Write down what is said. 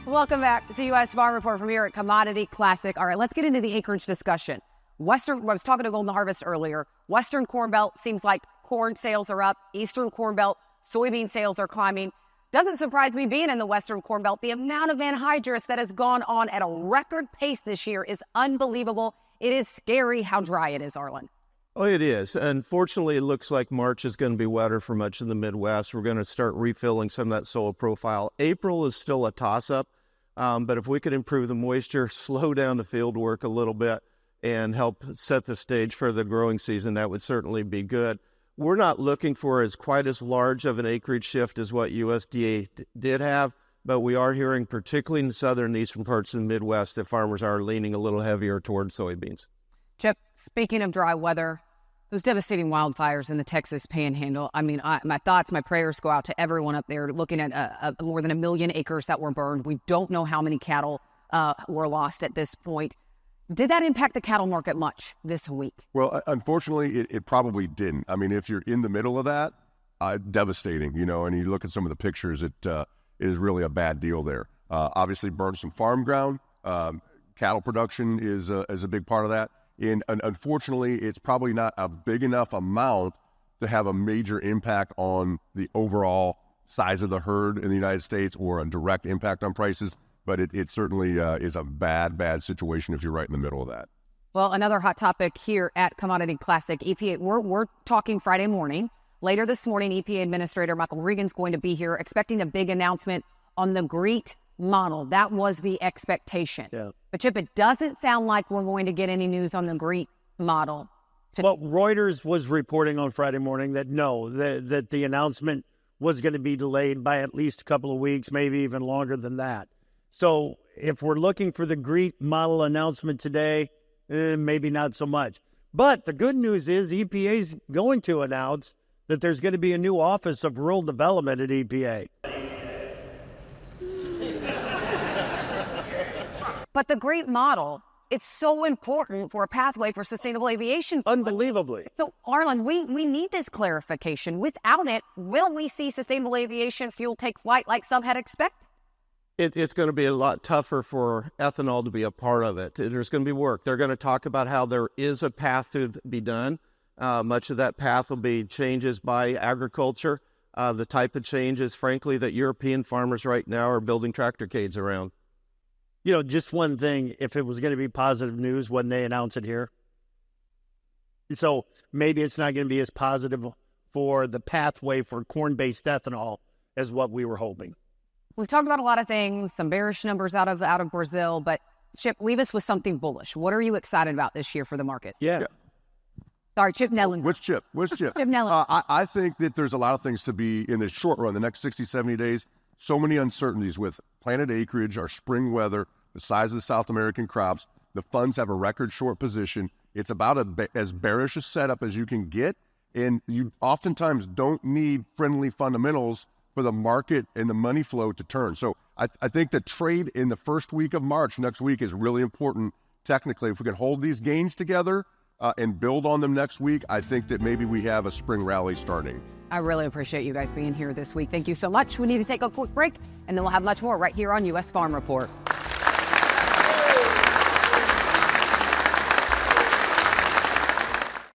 Welcome back to U.S. Farm Report from here at Commodity Classic. All right, let's get into the acreage discussion. I was talking to Golden Harvest earlier. Western Corn Belt seems like corn sales are up. Eastern Corn Belt, soybean sales are climbing. Doesn't surprise me being in the Western Corn Belt. The amount of anhydrous that has gone on at a record pace this year is unbelievable. It is scary how dry it is, Arlen. Oh, it is. Unfortunately, it looks like March is going to be wetter for much of the Midwest. We're going to start refilling some of that soil profile. April is still a toss-up, but if we could improve the moisture, slow down the field work a little bit, and help set the stage for the growing season, that would certainly be good. We're not looking for quite as large of an acreage shift as what USDA did have, but we are hearing, particularly in the southern and eastern parts of the Midwest, that farmers are leaning a little heavier towards soybeans. Chip, speaking of dry weather, those devastating wildfires in the Texas Panhandle. I mean, my thoughts, my prayers go out to everyone up there looking at more than 1 million acres that were burned. We don't know how many cattle were lost at this point. Did that impact the cattle market much this week? Well, unfortunately, it probably didn't. I mean, if you're in the middle of that, devastating, and you look at some of the pictures, it is really a bad deal there. Obviously, burned some farm ground. Cattle production is a big part of that. And unfortunately, it's probably not a big enough amount to have a major impact on the overall size of the herd in the United States or a direct impact on prices. But it certainly is a bad situation if you're right in the middle of that. Well, another hot topic here at Commodity Classic, EPA, we're talking Friday morning. Later this morning, EPA Administrator Michael Regan's going to be here expecting a big announcement on the GREET model. That was the expectation. Yeah. But Chip, it doesn't sound like we're going to get any news on the GREET model. Well, Reuters was reporting on Friday morning that that the announcement was going to be delayed by at least a couple of weeks, maybe even longer than that. So if we're looking for the GREET model announcement today, maybe not so much. But the good news is EPA is going to announce that there's going to be a new Office of Rural Development at EPA. But the GREET model, it's so important for a pathway for sustainable aviation. Unbelievably. So, Arlen, we need this clarification. Without it, will we see sustainable aviation fuel take flight like some had expected? It's going to be a lot tougher for ethanol to be a part of it. There's going to be work. They're going to talk about how there is a path to be done. Much of that path will be changes by agriculture. The type of changes, frankly, that European farmers right now are building tractorcades around. Just one thing, if it was going to be positive news when they announce it here. So maybe it's not going to be as positive for the pathway for corn-based ethanol as what we were hoping. We've talked about a lot of things, some bearish numbers out of Brazil, but Chip, leave us with something bullish. What are you excited about this year for the market? Yeah. Sorry, Chip Nellen. Which Chip? Chip Nellen. I think that there's a lot of things to be in the short run, the next 60, 70 days. So many uncertainties with planted acreage, our spring weather, the size of the South American crops. The funds have a record short position. It's about as bearish a setup as you can get. And you oftentimes don't need friendly fundamentals for the market and the money flow to turn. So I think the trade in the first week of March next week is really important technically. If we can hold these gains together and build on them next week, I think that maybe we have a spring rally starting. I really appreciate you guys being here this week. Thank you so much. We need to take a quick break, and then we'll have much more right here on U.S. Farm Report.